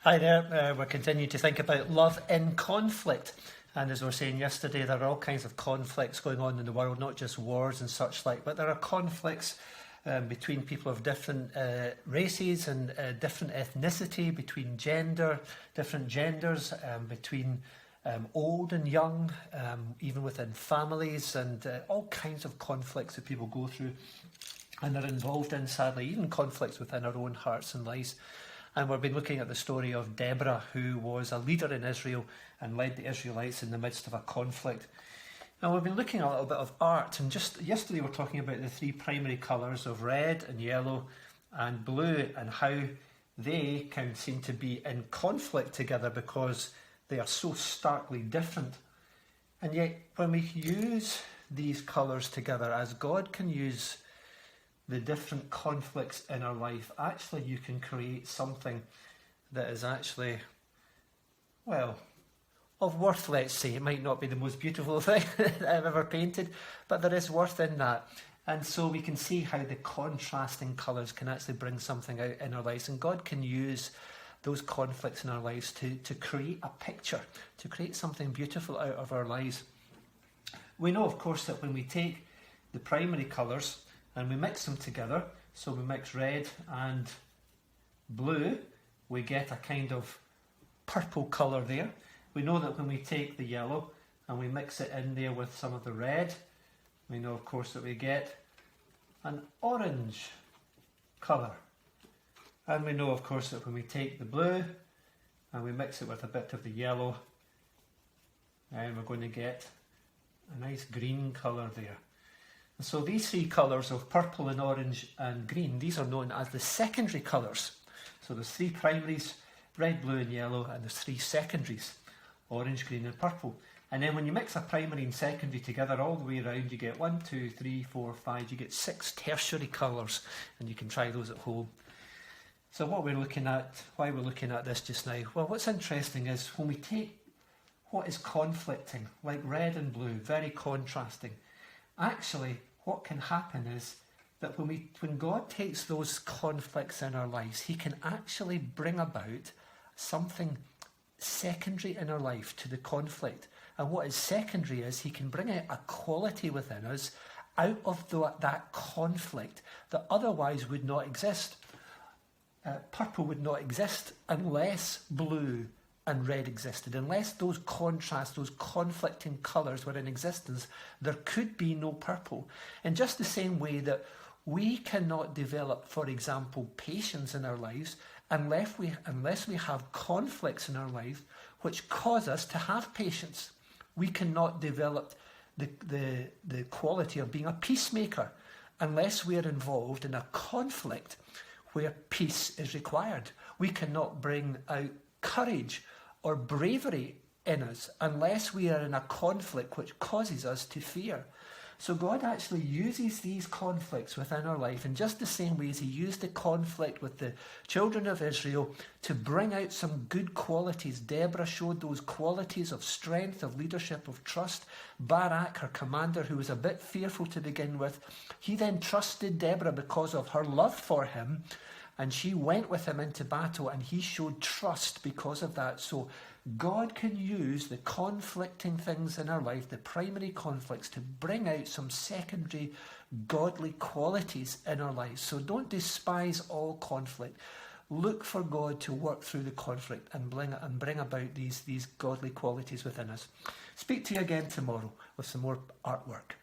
Hi there, we're continuing to think about love in conflict. And as we were saying yesterday, there are all kinds of conflicts going on in the world, not just wars and such like, but there are conflicts between people of different races and different ethnicity, between different genders, between old and young, even within families, and all kinds of conflicts that people go through and are involved in, sadly, even conflicts within our own hearts and lives. And we've been looking at the story of Deborah, who was a leader in Israel and led the Israelites in the midst of a conflict. And we've been looking at a little bit of art, and just yesterday we were talking about the three primary colours of red and yellow and blue, and how they can seem to be in conflict together because they are so starkly different. And yet when we use these colours together, as God can use the different conflicts in our life, actually you can create something that is actually, well, of worth, let's say. It might not be the most beautiful thing that I've ever painted, but there is worth in that. And so we can see how the contrasting colours can actually bring something out in our lives, and God can use those conflicts in our lives to create a picture, to create something beautiful out of our lives. We know, of course, that when we take the primary colours and we mix them together, so we mix red and blue, we get a kind of purple colour there. We know that when we take the yellow and we mix it in there with some of the red, we know, of course, that we get an orange colour. And we know, of course, that when we take the blue and we mix it with a bit of the yellow, and we're going to get a nice green colour there. So these three colours of purple and orange and green, these are known as the secondary colours. So there's three primaries, red, blue and yellow, and there's three secondaries, orange, green and purple. And then when you mix a primary and secondary together all the way around, you get 1, 2, 3, 4, 5, you get 6 tertiary colours, and you can try those at home. So what we're looking at, why we're looking at this just now, well, what's interesting is when we take what is conflicting, like red and blue, very contrasting, actually what can happen is that when God takes those conflicts in our lives, he can actually bring about something secondary in our life to the conflict. And what is secondary is he can bring out a quality within us out of that conflict that otherwise would not exist. Purple would not exist unless blue and red existed. Unless those contrasts, those conflicting colours were in existence, there could be no purple. In just the same way that we cannot develop, for example, patience in our lives unless we have conflicts in our life which cause us to have patience. We cannot develop the quality of being a peacemaker unless we are involved in a conflict where peace is required. We cannot bring out courage or bravery in us unless we are in a conflict which causes us to fear. So God actually uses these conflicts within our life in just the same way as he used the conflict with the children of Israel to bring out some good qualities. Deborah showed those qualities of strength, of leadership, of trust. Barak, her commander, who was a bit fearful to begin with, he then trusted Deborah because of her love for him, and she went with him into battle, and he showed trust because of that. So God can use the conflicting things in our life, the primary conflicts, to bring out some secondary godly qualities in our lives. So don't despise all conflict. Look for God to work through the conflict and bring about these godly qualities within us. Speak to you again tomorrow with some more artwork.